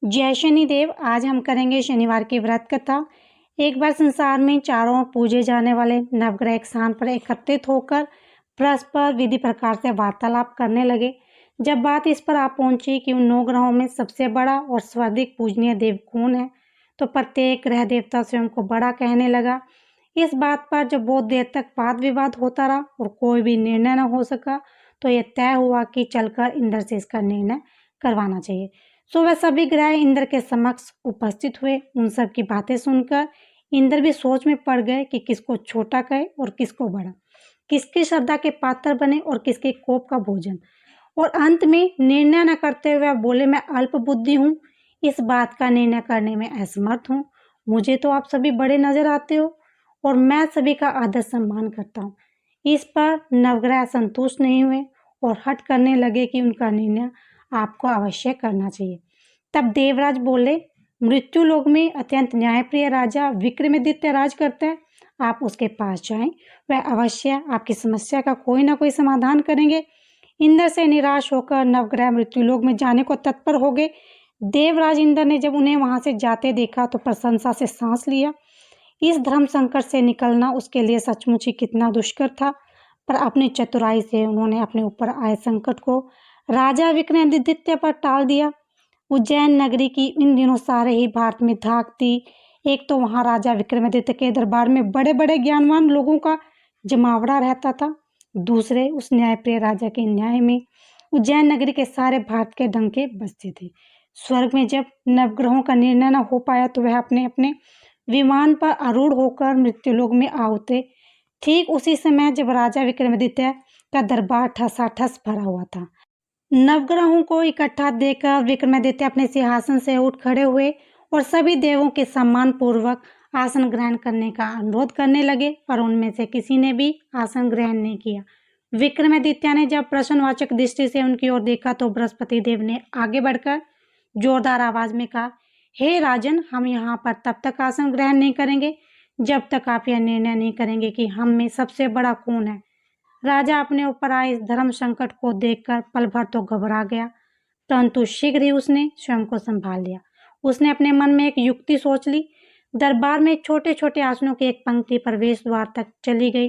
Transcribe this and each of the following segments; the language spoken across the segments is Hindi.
जय शनिदेव। आज हम करेंगे शनिवार की व्रत कथा। एक बार संसार में चारों ओर पूजे जाने वाले नवग्रह एक स्थान पर एकत्रित होकर परस्पर विधि प्रकार से वार्तालाप करने लगे। जब बात इस पर आ पहुंची कि उन 9 ग्रहों में सबसे बड़ा और सर्वाधिक पूजनीय देव कौन है, तो प्रत्येक ग्रह देवता स्वयं को बड़ा कहने लगा। इस बात पर जब बहुत देर तक वाद विवाद होता रहा और कोई भी निर्णय न हो सका, तो यह तय हुआ कि चलकर इंद्र से इसका निर्णय करवाना चाहिए। सो वह सभी ग्रह इंद्र के समक्ष उपस्थित हुए। उन सब की बातें सुनकर इंद्र भी सोच में पड़ गए कि किसको छोटा कहे और किसको बड़ा, किसकी श्रद्धा के पात्र बने और किसके कोप का भोजन। और अंत में निर्णय न करते हुए बोले, मैं अल्प बुद्धि हूँ, इस बात का निर्णय करने में असमर्थ हूँ। मुझे तो आप सभी बड़े नजर आते हो और मैं सभी का आदर सम्मान करता हूँ। इस पर नवग्रह संतुष्ट नहीं हुए और हट करने लगे कि उनका निर्णय आपको अवश्य करना चाहिए। तब देवराज बोले, मृत्यु लोक में अत्यंत न्यायप्रिय राजा विक्रमादित्य राज करते हैं। आप उसके पास जाएं, वह अवश्य आपकी समस्या का कोई ना कोई समाधान करेंगे। इंद्र से निराश होकर नवग्रह मृत्युलोक में जाने को तत्पर हो गए। देवराज इंद्र ने जब उन्हें वहां से जाते देखा तो प्रशंसा से सांस लिया। इस धर्म संकट से निकलना उसके लिए सचमुच ही कितना दुष्कर था, पर अपनी चतुराई से उन्होंने अपने ऊपर आए संकट को राजा विक्रमादित्य पर टाल दिया। उज्जैन नगरी की इन दिनों सारे ही भारत में धाक थी। एक तो वहां राजा विक्रमादित्य के दरबार में बड़े बड़े ज्ञानवान लोगों का जमावड़ा रहता था, दूसरे उस न्यायप्रिय राजा के न्याय में उज्जैन नगरी के सारे भारत के डंके बजते थे। स्वर्ग में जब नवग्रहों का निर्णय न हो पाया तो वह अपने अपने विमान पर आरूढ़ होकर मृत्युलोक में आ उतरे। ठीक उसी समय जब राजा विक्रमादित्य का दरबार ठसाठस भरा हुआ था। नवग्रहों को इकट्ठा देखकर विक्रमादित्य अपने सिंहासन से उठ खड़े हुए और सभी देवों के सम्मान पूर्वक आसन ग्रहण करने का अनुरोध करने लगे, पर उनमें से किसी ने भी आसन ग्रहण नहीं किया। विक्रमादित्य ने जब प्रश्नवाचक दृष्टि से उनकी ओर देखा तो बृहस्पति देव ने आगे बढ़कर जोरदार आवाज में कहा, हे राजन, हम यहाँ पर तब तक आसन ग्रहण नहीं करेंगे जब तक आप यह निर्णय नहीं करेंगे कि हम में सबसे बड़ा कौन है। राजा अपने ऊपर आए इस धर्म संकट को देखकर पल भर तो घबरा गया, परंतु शीघ्र ही उसने स्वयं को संभाल लिया। उसने अपने मन में एक युक्ति सोच ली। दरबार में छोटे छोटे आसनों की एक पंक्ति प्रवेश द्वार तक चली गई।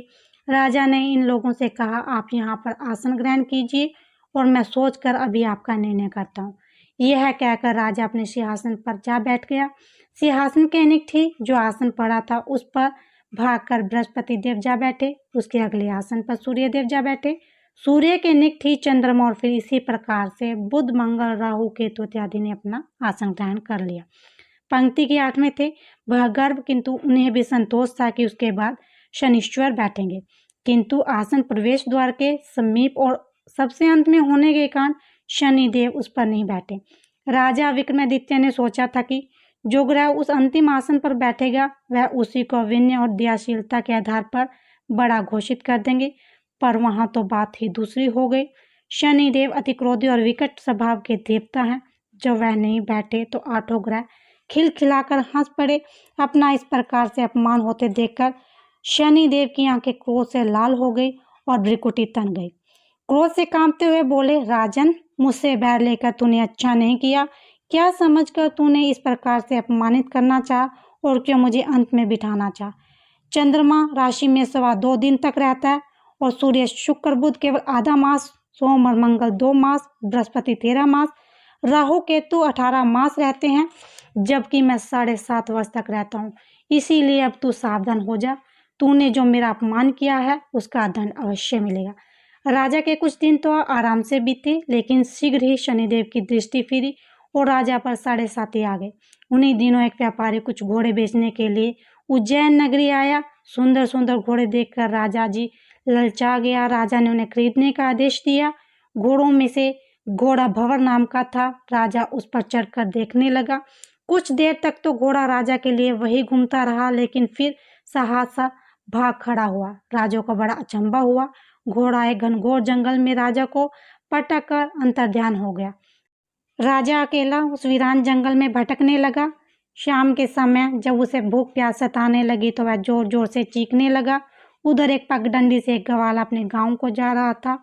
राजा ने इन लोगों से कहा, आप यहाँ पर आसन ग्रहण कीजिए और मैं सोचकर अभी आपका निर्णय करता हूँ। यह कहकर राजा अपने सिंहासन पर जा बैठ गया। सिंहासन के निकट ही जो आसन पड़ा था उस पर भागकर बृहस्पति देव जा बैठे। उसके अगले आसन पर सूर्य देव जा बैठे। सूर्य के निकट ही चंद्रमा और फिर इसी प्रकार से बुध, मंगल, राहु, केतु इत्यादि ने अपना आसन ग्रहण कर लिया। पंक्ति के 8 में थे वह गर्भ, किंतु उन्हें भी संतोष था कि उसके बाद शनिश्चर बैठेंगे, किंतु आसन प्रवेश द्वार के समीप और सबसे अंत में होने के कारण शनिदेव उस पर नहीं बैठे। राजा विक्रमादित्य ने सोचा था कि जो ग्रह उस अंतिम आसन पर बैठेगा वह उसी को विनय और दयाशीलता के आधार पर बड़ा घोषित कर देंगे, पर वहां तो बात ही दूसरी हो गई। शनिदेव अति क्रोधी और विकट स्वभाव के देवता हैं। जब वह नहीं बैठे तो 8 ग्रह खिलखिलाकर हंस पड़े। अपना इस प्रकार से अपमान होते देखकर शनिदेव की आंखें क्रोध से लाल हो गई और भ्रिकुटी तन गई। क्रोध से कांपते हुए बोले, राजन, मुझसे बैर लेकर तूने अच्छा नहीं किया। क्या समझकर तूने इस प्रकार से अपमानित करना चाहा और क्यों मुझे अंत में बिठाना चाहा? चंद्रमा राशि में 2.25 दिन तक रहता है और सूर्य, शुक्र, बुध केवल आधा मास, सोम और मंगल 2 मास, बृहस्पति 13 मास, राहु केतु 18 मास रहते हैं, जबकि मैं 7.5 वर्ष तक रहता हूँ। इसीलिए अब तू सावधान हो जा। तूने जो मेरा अपमान किया है उसका दंड अवश्य मिलेगा। राजा के कुछ दिन तो आराम से बीते, लेकिन शीघ्र ही शनिदेव की दृष्टि फिरी और राजा पर 7.5 आ गए। उन्हीं दिनों एक व्यापारी कुछ घोड़े बेचने के लिए उज्जैन नगरी आया। सुंदर सुंदर घोड़े देखकर राजा जी ललचा गया। राजा ने उन्हें खरीदने का आदेश दिया। घोड़ों में से घोड़ा भंवर नाम का था। राजा उस पर चढ़कर देखने लगा। कुछ देर तक तो घोड़ा राजा के लिए वही घूमता रहा, लेकिन फिर सहसा भाग खड़ा हुआ। राजा को बड़ा अचंभा हुआ। घोड़ा एक घनघोर जंगल में राजा को पटक कर अंतर्ध्यान हो गया। राजा अकेला उस वीरान जंगल में भटकने लगा। शाम के समय जब उसे भूख प्यास सताने लगी तो वह जोर जोर से चीखने लगा। उधर एक पगडंडी से एक ग्वाला अपने गांव को जा रहा था।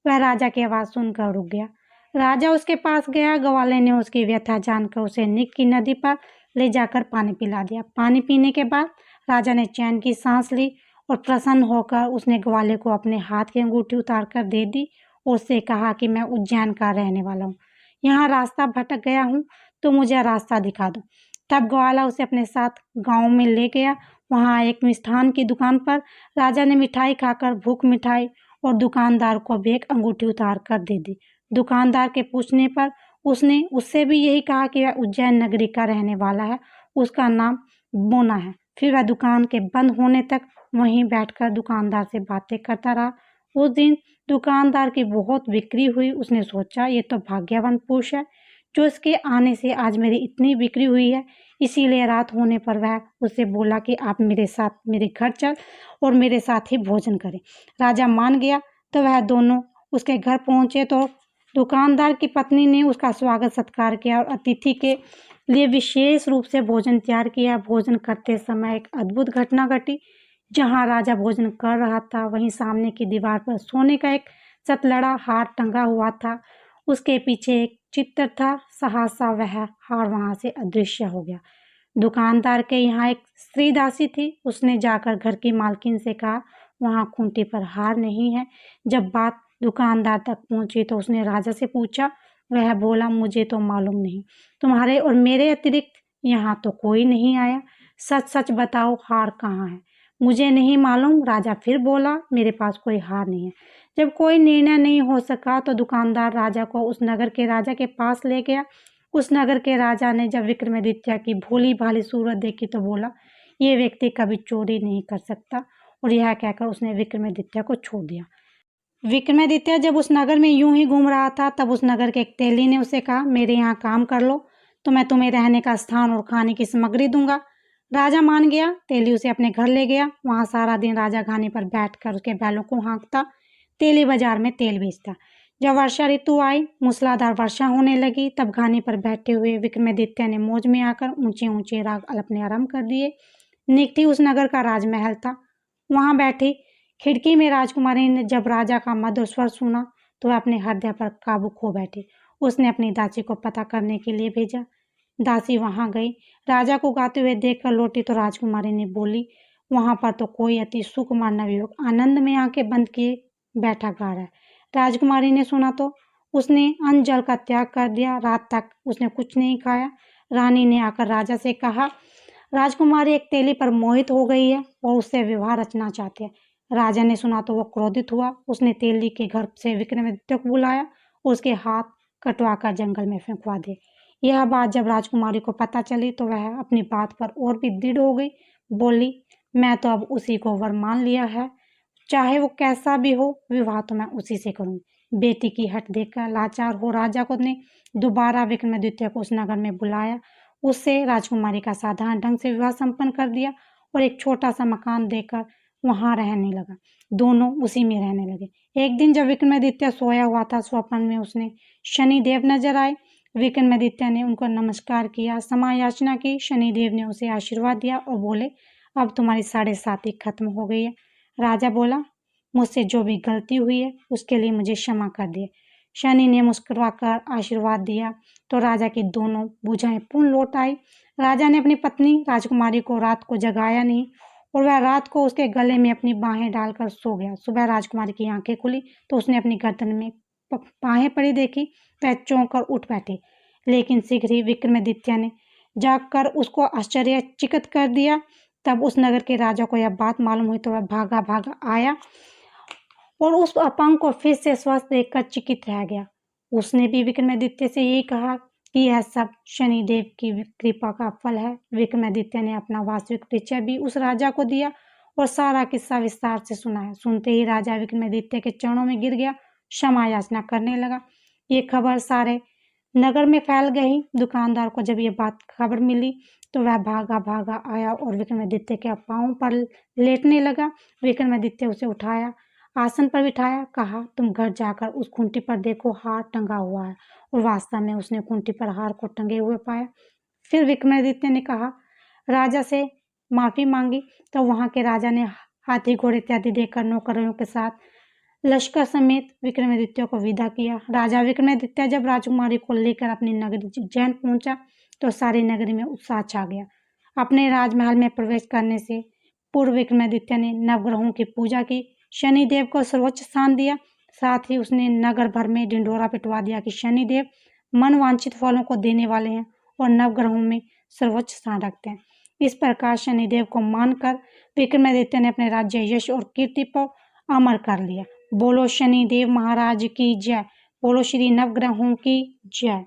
वह राजा की आवाज सुनकर रुक गया। राजा उसके पास गया। ग्वाले ने उसकी व्यथा जानकर उसे निक की नदी पर ले जाकर पानी पिला दिया। पानी पीने के बाद राजा ने चैन की सांस ली और प्रसन्न होकर उसने ग्वाले को अपने हाथ की अंगूठी उतार कर दे दी और उससे कहा कि मैं उज्जैन का रहने वाला हूँ, यहाँ रास्ता भटक गया हूँ, तो मुझे रास्ता दिखा दो। तब ग्वाला उसे अपने साथ गांव में ले गया। वहाँ एक मिष्ठान की दुकान पर राजा ने मिठाई खाकर भूख मिठाई और दुकानदार को भी एक अंगूठी उतार कर दे दी। दुकानदार के पूछने पर उसने उससे भी यही कहा कि वह उज्जैन नगरी का रहने वाला है, उसका नाम मोना है। फिर वह दुकान के बंद होने तक वहीं बैठकर दुकानदार से बातें करता रहा। उस दिन दुकानदार की बहुत बिक्री हुई। उसने सोचा, ये तो भाग्यवान पुरुष है जो इसके आने से आज मेरी इतनी बिक्री हुई है। इसीलिए रात होने पर वह उससे बोला कि आप मेरे साथ मेरे घर चल और मेरे साथ ही भोजन करें। राजा मान गया। तो वह दोनों उसके घर पहुंचे तो दुकानदार की पत्नी ने उसका स्वागत सत्कार किया और अतिथि के लिए विशेष रूप से भोजन तैयार किया। भोजन करते समय एक अद्भुत घटना घटी। जहाँ राजा भोजन कर रहा था वहीं सामने की दीवार पर सोने का एक सतलड़ा हार टंगा हुआ था। उसके पीछे एक चित्र था। सहसा वह हार वहां से अदृश्य हो गया। दुकानदार के यहाँ एक स्त्री दासी थी। उसने जाकर घर की मालकिन से कहा, वहाँ खूंटी पर हार नहीं है। जब बात दुकानदार तक पहुंची तो उसने राजा से पूछा। वह बोला, मुझे तो मालूम नहीं, तुम्हारे और मेरे अतिरिक्त यहाँ तो कोई नहीं आया। सच सच बताओ, हार कहाँ है? मुझे नहीं मालूम। राजा फिर बोला, मेरे पास कोई हार नहीं है। जब कोई निर्णय नहीं हो सका तो दुकानदार राजा को उस नगर के राजा के पास ले गया। उस नगर के राजा ने जब विक्रमादित्य की भोली भाली सूरत देखी तो बोला, ये व्यक्ति कभी चोरी नहीं कर सकता, और यह कहकर उसने विक्रमादित्य को छोड़ दिया। विक्रमादित्य जब उस नगर में यूं ही घूम रहा था तब उस नगर के एक तेली ने उसे कहा, मेरे यहाँ काम कर लो तो मैं तुम्हें रहने का स्थान और खाने की सामग्री दूंगा। राजा मान गया। तेली उसे अपने घर ले गया। वहां सारा दिन राजा घानी पर बैठकर उसके बैलों को हाँकता। तेली बाजार में तेल बेचता। जब वर्षा ऋतु आई, मूसलाधार वर्षा होने लगी, तब घानी पर बैठे हुए विक्रमादित्य ने मौज में आकर ऊंचे ऊंचे राग अपने आरंभ कर दिए। निकटी उस नगर का राजमहल था। वहां बैठी खिड़की में राजकुमारी ने जब राजा का मधुर स्वर सुना तो वह अपने हृदय पर काबू खो बैठी। उसने अपनी दासी को पता करने के लिए भेजा। दासी वहां गई। राजा को गाते हुए देखकर लौटी तो राजकुमारी ने बोली, वहां पर तो कोई अति सुकुमार नवयुवक आनंद में आंखें बंद किए बैठा गा रहा है। राजकुमारी ने सुना तो उसने अन्न जल का त्याग कर दिया। रात तक उसने कुछ नहीं खाया। रानी ने आकर राजा से कहा, राजकुमारी एक तेली पर मोहित हो गई है और उससे विवाह रचना चाहती है। राजा ने सुना तो वो क्रोधित हुआ। उसने तेली के घर से विक्रमादित्य को बुलाया और उसके हाथ कटवाकर जंगल में फेंकवा दिए। यह बात जब राजकुमारी को पता चली तो वह अपनी बात पर और भी दृढ़ हो गई। बोली, मैं तो अब उसी को वर मान लिया है, चाहे वो कैसा भी हो, विवाह तो मैं उसी से करूंगी। बेटी की हट देखकर लाचार हो राजा को ने दोबारा विक्रमादित्य को उस नगर में बुलाया। उससे राजकुमारी का साधारण ढंग से विवाह संपन्न कर दिया और एक छोटा सा मकान देकर वहां रहने लगा। दोनों उसी में रहने लगे। एक दिन जब विक्रमादित्य सोया हुआ था, स्वप्न में उसने शनिदेव नजर आए। विक्रमादित्य ने उनको नमस्कार किया, क्षमा याचना की। शनिदेव ने उसे आशीर्वाद दिया और बोले, अब तुम्हारी 7.5 खत्म हो गई है। राजा बोला, मुझसे जो भी गलती हुई है उसके लिए मुझे क्षमा कर दिए। शनि ने मुस्कुराकर आशीर्वाद दिया तो राजा की दोनों भुजाएं पुनः लौट आई। राजा ने अपनी पत्नी राजकुमारी को रात को जगाया नहीं और वह रात को उसके गले में अपनी बाहें डालकर सो गया। सुबह राजकुमारी की आंखें खुली तो उसने अपनी गर्दन में बाहें पड़ी देखी। वह चौंक कर उठ बैठी, लेकिन शीघ्र ही विक्रमादित्य ने जागकर उसको आश्चर्यचकित कर दिया। तब उस नगर के राजा को यह बात मालूम हुई तो वह भागा भागा आया और उस अपंग को फिर से स्वस्थ देखकर चकित रह गया। उसने भी विक्रमादित्य से यही कहा कि यह सब शनिदेव की कृपा का फल है। विक्रमादित्य ने अपना वास्तविक परिचय भी उस राजा को दिया और सारा किस्सा विस्तार से सुनाया। सुनते ही राजा विक्रमादित्य के चरणों में गिर गया, क्षमा याचना करने लगा। ये खबर सारे नगर में फैल गई। दुकानदार को जब ये बात खबर मिली तो वह भागा भागा आया और विक्रमादित्य के पांव पर लेटने लगा। विक्रमादित्य उसे उठाया, आसन पर बिठाया, कहा, तुम घर जाकर उस खूंटी पर देखो, हार टंगा हुआ है। और वास्तव में उसने खूंटी पर हार को टंगे हुए पाया। फिर विक्रमादित्य ने कहा, राजा से माफी मांगी। तो वहां के राजा ने हाथी घोड़े इत्यादि देकर नौकरों के साथ लश्कर समेत विक्रमादित्य को विदा किया। राजा विक्रमादित्य जब राजकुमारी को लेकर अपनी नगरी उज्जैन पहुंचा तो सारी नगरी में उत्साह छा गया। अपने राजमहल में प्रवेश करने से पूर्व विक्रमादित्य ने नवग्रहों की पूजा की, शनिदेव को सर्वोच्च स्थान दिया। साथ ही उसने नगर भर में ढिंढोरा पिटवा दिया कि शनिदेव मनवांछित फलों को देने वाले हैं और नवग्रहों में सर्वोच्च स्थान रखते हैं। इस प्रकार शनिदेव को मानकर विक्रमादित्य ने अपने राज्य यश और कीर्ति को अमर कर लिया। बोलो शनिदेव महाराज की जय। बोलो श्री नवग्रहों की जय।